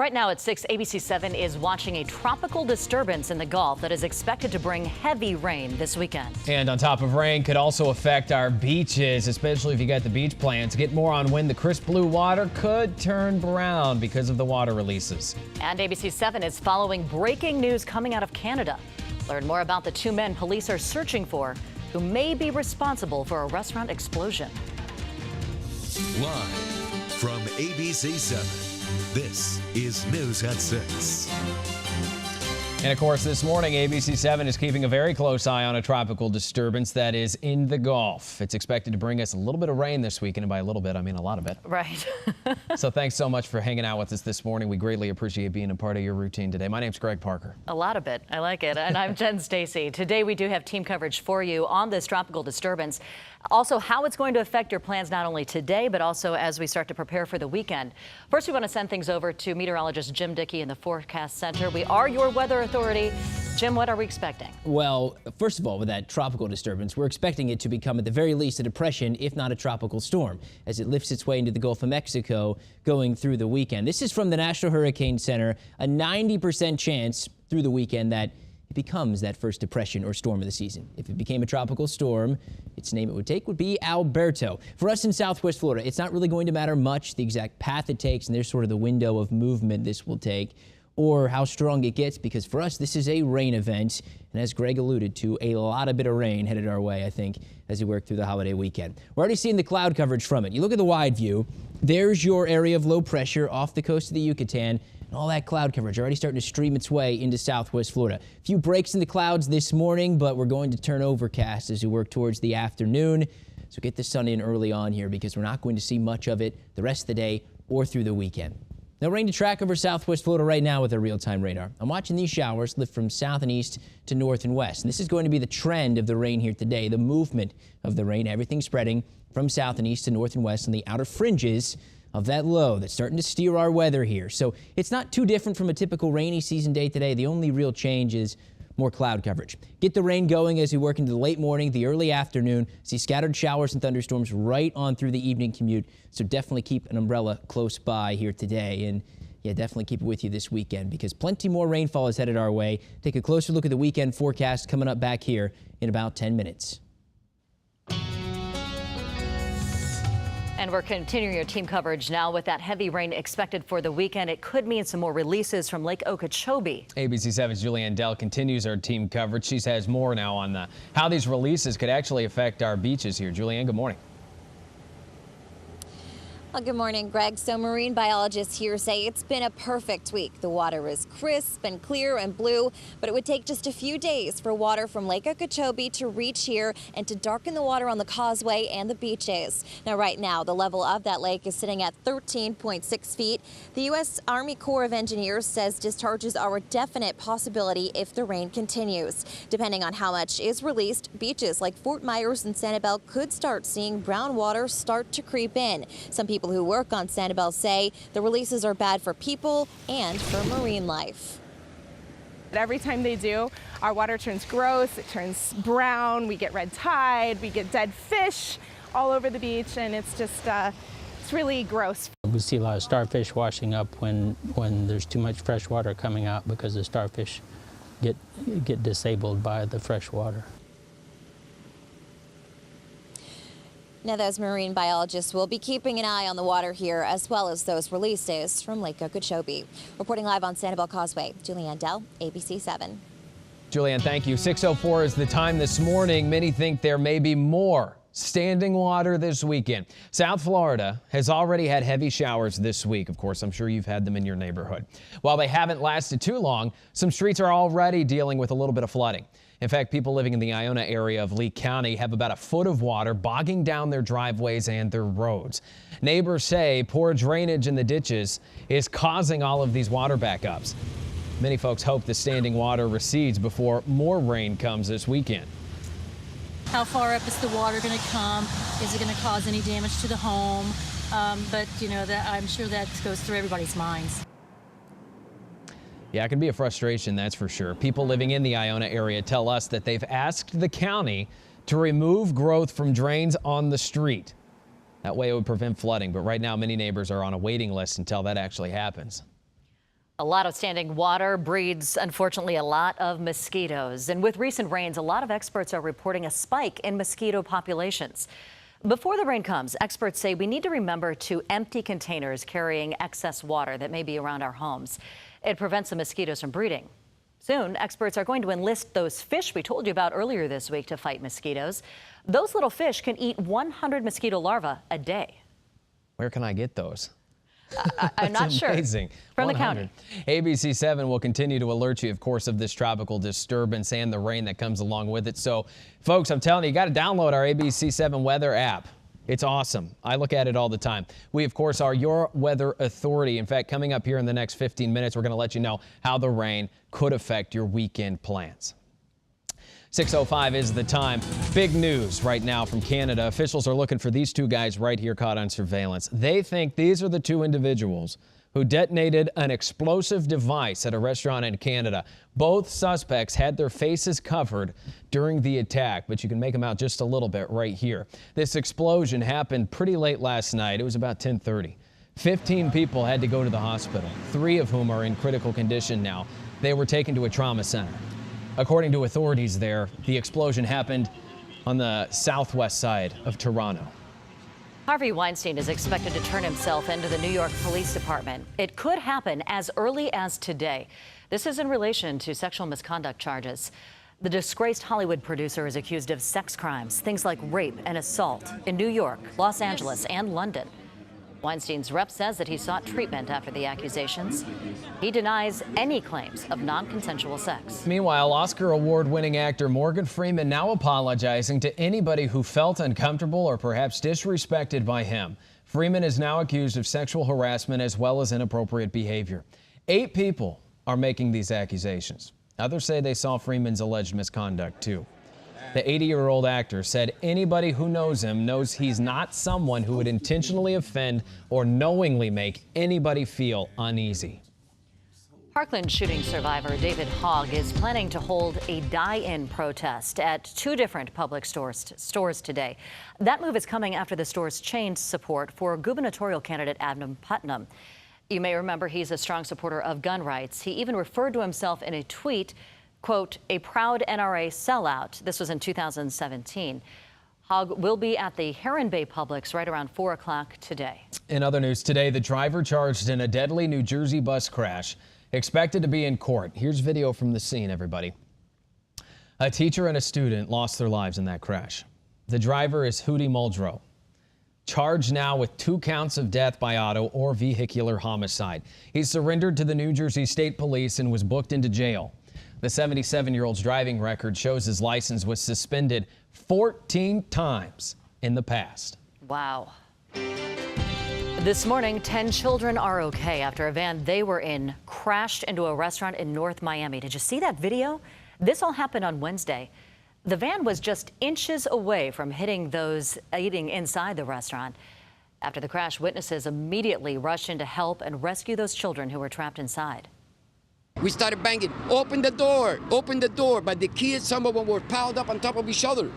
Right now at 6, ABC7 is watching a tropical disturbance in the Gulf that is expected to bring heavy rain this weekend. And on top of rain could also affect our beaches, especially if you got the beach plans. Get more on when the crisp blue water could turn brown because of the water releases. And ABC7 is following breaking news coming out of Canada. Learn more about the two men police are searching for who may be responsible for a restaurant explosion. Live from ABC7. This is News at 6. And of course, this morning, ABC7 is keeping a very close eye on a tropical disturbance that is in the Gulf. It's expected to bring us a little bit of rain this weekend, and by a little bit, I mean a lot of it. Right. So thanks so much for hanging out with us this morning. We greatly appreciate being a part of your routine today. My name's Greg Parker. A lot of it. I like it. And I'm Jen Stacy. Today, we do have team coverage for you on this tropical disturbance. Also, how it's going to affect your plans not only today, but also as we start to prepare for the weekend. First, we want to send things over to meteorologist Jim Dickey in the Forecast Center. We are your weather authority. Jim, what are we expecting? Well, first of all, with that tropical disturbance, we're expecting it to become at the very least a depression, if not a tropical storm, as it lifts its way into the Gulf of Mexico going through the weekend. This is from the National Hurricane Center, a 90% chance through the weekend that it becomes that first depression or storm of the season. If it became a tropical storm, its name it would take would be Alberto. For us in Southwest Florida, it's not really going to matter much the exact path it takes, and there's sort of the window of movement this will take, or how strong it gets, because for us, this is a rain event. And as Greg alluded to, a lot of bit of rain headed our way, I think, as we work through the holiday weekend. We're already seeing the cloud coverage from it. You look at the wide view, there's your area of low pressure off the coast of the Yucatan. And all that cloud coverage already starting to stream its way into Southwest Florida. A few breaks in the clouds this morning, but we're going to turn overcast as we work towards the afternoon. So get the sun in early on here, because we're not going to see much of it the rest of the day or through the weekend. No rain to track over Southwest Florida right now with a real-time radar. I'm watching these showers lift from south and east to north and west. And this is going to be the trend of the rain here today, the movement of the rain, everything spreading from south and east to north and west on the outer fringes of that low that's starting to steer our weather here. So it's not too different from a typical rainy season day today. The only real change is more cloud coverage. Get the rain going as we work into the late morning, the early afternoon. See scattered showers and thunderstorms right on through the evening commute. So definitely keep an umbrella close by here today. And yeah, definitely keep it with you this weekend, because plenty more rainfall is headed our way. Take a closer look at the weekend forecast coming up back here in about 10 minutes. And we're continuing your team coverage now with that heavy rain expected for the weekend. It could mean some more releases from Lake Okeechobee. ABC7's Julianne Dell continues our team coverage. She has more now on how these releases could actually affect our beaches here. Julianne, good morning. Well, good morning, Greg. So marine biologists here say it's been a perfect week. The water is crisp and clear and blue, but it would take just a few days for water from Lake Okeechobee to reach here and to darken the water on the causeway and the beaches. Now, right now, the level of that lake is sitting at 13.6 feet. The U.S. Army Corps of Engineers says discharges are a definite possibility if the rain continues. Depending on how much is released, beaches like Fort Myers and Sanibel could start seeing brown water start to creep in. Some people who work on Sanibel say the releases are bad for people and for marine life. Every time they do, our water turns gross, it turns brown, we get red tide, we get dead fish all over the beach, and it's just, it's really gross. We see a lot of starfish washing up when there's too much fresh water coming out, because the starfish get disabled by the fresh water. Now, those marine biologists will be keeping an eye on the water here, as well as those releases from Lake Okeechobee. Reporting live on Sanibel Causeway, Julianne Dell, ABC7. Julianne, thank you. 6:04 is the time this morning. Many think there may be more standing water this weekend. South Florida has already had heavy showers this week. Of course, I'm sure you've had them in your neighborhood. While they haven't lasted too long, some streets are already dealing with a little bit of flooding. In fact, people living in the Iona area of Lee County have about a foot of water bogging down their driveways and their roads. Neighbors say poor drainage in the ditches is causing all of these water backups. Many folks hope the standing water recedes before more rain comes this weekend. How far up is the water going to come? Is it going to cause any damage to the home? But you know, that I'm sure that goes through everybody's minds. Yeah, it can be a frustration, that's for sure. People living in the Iona area tell us that they've asked the county to remove growth from drains on the street. That way it would prevent flooding, but right now many neighbors are on a waiting list until that actually happens. A lot of standing water breeds, unfortunately, a lot of mosquitoes. And with recent rains, a lot of experts are reporting a spike in mosquito populations. Before the rain comes, experts say we need to remember to empty containers carrying excess water that may be around our homes. It prevents the mosquitoes from breeding. Soon, experts are going to enlist those fish we told you about earlier this week to fight mosquitoes. Those little fish can eat 100 mosquito larvae a day. Where can I get those? I'm not sure. Amazing. From 100. the county. ABC7 will continue to alert you, of course, of this tropical disturbance and the rain that comes along with it. So, folks, I'm telling you, you got to download our ABC7 weather app. It's awesome. I look at it all the time. We, of course, are your weather authority. In fact, coming up here in the next 15 minutes, we're going to let you know how the rain could affect your weekend plans. 6:05 is the time. Big news right now from Canada. Officials are looking for these two guys right here caught on surveillance. They think these are the two individuals who detonated an explosive device at a restaurant in Canada. Both suspects had their faces covered during the attack, but you can make them out just a little bit right here. This explosion happened pretty late last night. It was about 10:30. 15 people had to go to the hospital, 3 of whom are in critical condition now. They were taken to a trauma center. According to authorities there, the explosion happened on the southwest side of Toronto. Harvey Weinstein is expected to turn himself into the New York Police Department. It could happen as early as today. This is in relation to sexual misconduct charges. The disgraced Hollywood producer is accused of sex crimes, things like rape and assault in New York, Los Angeles, and London. Weinstein's rep says that he sought treatment after the accusations. He denies any claims of non-consensual sex. Meanwhile, Oscar award-winning actor Morgan Freeman now apologizing to anybody who felt uncomfortable or perhaps disrespected by him. Freeman is now accused of sexual harassment as well as inappropriate behavior. 8 people are making these accusations. Others say they saw Freeman's alleged misconduct too. The 80-year-old actor said anybody who knows him knows he's not someone who would intentionally offend or knowingly make anybody feel uneasy. Parkland shooting survivor David Hogg is planning to hold a die-in protest at 2 different public stores today. That move is coming after the stores changed support for gubernatorial candidate Adam Putnam. You may remember he's a strong supporter of gun rights. He even referred to himself in a tweet, quote, a proud NRA sellout. This was in 2017. Hogg will be at the Heron Bay Publix right around 4 o'clock today. In other news today, the driver charged in a deadly New Jersey bus crash expected to be in court. Here's video from the scene, everybody. A teacher and a student lost their lives in that crash. The driver is Hootie Muldrow, charged now with 2 counts of death by auto or vehicular homicide. He surrendered to the New Jersey State Police and was booked into jail. The 77-year-old's driving record shows his license was suspended 14 times in the past. Wow. This morning, 10 children are okay after a van they were in crashed into a restaurant in North Miami. Did you see that video? This all happened on Wednesday. The van was just inches away from hitting those eating inside the restaurant. After the crash, witnesses immediately rushed in to help and rescue those children who were trapped inside. We started banging, open the door, but the kids, some of them were piled up on top of each other.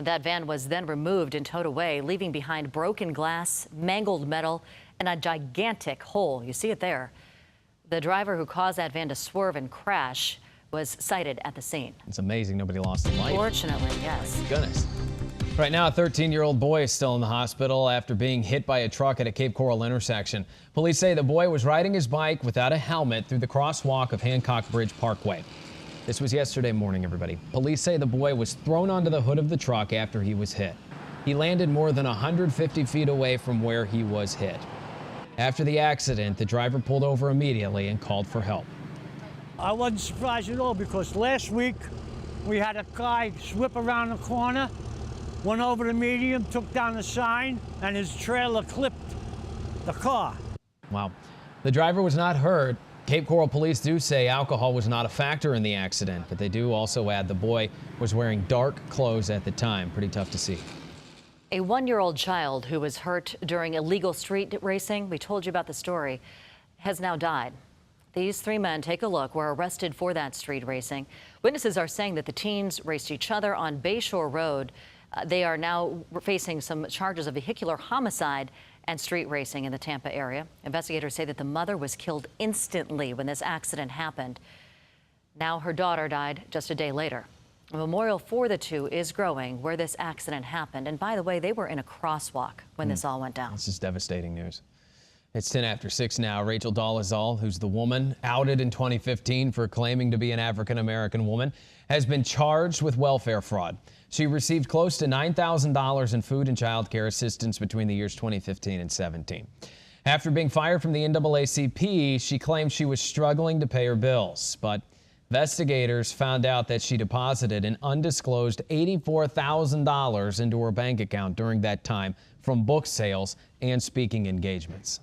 That van was then removed and towed away, leaving behind broken glass, mangled metal, and a gigantic hole. You see it there. The driver who caused that van to swerve and crash was cited at the scene. It's amazing nobody lost their life. Fortunately, yes. Goodness. Right now, a 13-year-old boy is still in the hospital after being hit by a truck at a Cape Coral intersection. Police say the boy was riding his bike without a helmet through the crosswalk of Hancock Bridge Parkway. This was yesterday morning, everybody. Police say the boy was thrown onto the hood of the truck after he was hit. He landed more than 150 feet away from where he was hit. After the accident, the driver pulled over immediately and called for help. I wasn't surprised at all because last week we had a guy whip around the corner, went over the median, took down the sign, and his trailer clipped the car. Wow. The driver was not hurt. Cape Coral police do say alcohol was not a factor in the accident, but they do also add the boy was wearing dark clothes at the time. Pretty tough to see. A 1-year-old child who was hurt during illegal street racing, we told you about the story, has now died. These 3 men, take a look, were arrested for that street racing. Witnesses are saying that the teens raced each other on Bayshore Road. They are now facing some charges of vehicular homicide and street racing in the Tampa area. Investigators say that the mother was killed instantly when this accident happened. Now her daughter died just a day later. A memorial for the two is growing where this accident happened. And by the way, they were in a crosswalk when this all went down. This is devastating news. It's 10 after 6 now. Rachel Dolezal, who's the woman outed in 2015 for claiming to be an African-American woman, has been charged with welfare fraud. She received close to $9,000 in food and child care assistance between the years 2015 and 17. After being fired from the NAACP, she claimed she was struggling to pay her bills. But investigators found out that she deposited an undisclosed $84,000 into her bank account during that time from book sales and speaking engagements.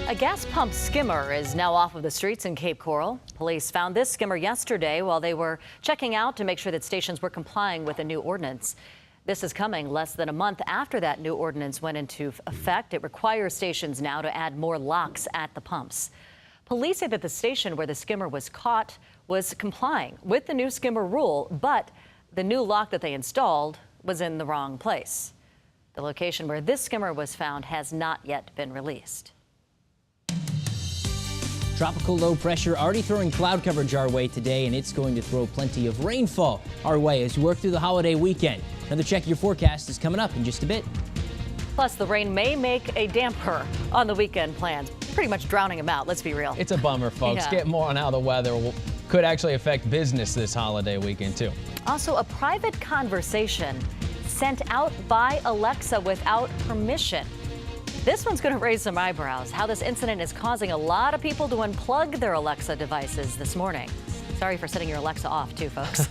A gas pump skimmer is now off of the streets in Cape Coral. Police found this skimmer yesterday while they were checking out to make sure that stations were complying with a new ordinance. This is coming less than a month after that new ordinance went into effect. It requires stations now to add more locks at the pumps. Police say that the station where the skimmer was caught was complying with the new skimmer rule, but the new lock that they installed was in the wrong place. The location where this skimmer was found has not yet been released. Tropical low pressure already throwing cloud coverage our way today, and it's going to throw plenty of rainfall our way as we work through the holiday weekend. Another check of your forecast is coming up in just a bit. Plus, the rain may make a damper on the weekend plans, pretty much drowning them out, let's be real. It's a bummer, folks. Yeah. Get more on how the weather could actually affect business this holiday weekend, too. Also, a private conversation sent out by Alexa without permission. This one's going to raise some eyebrows. How this incident is causing a lot of people to unplug their Alexa devices this morning. Sorry for setting your Alexa off, too, folks.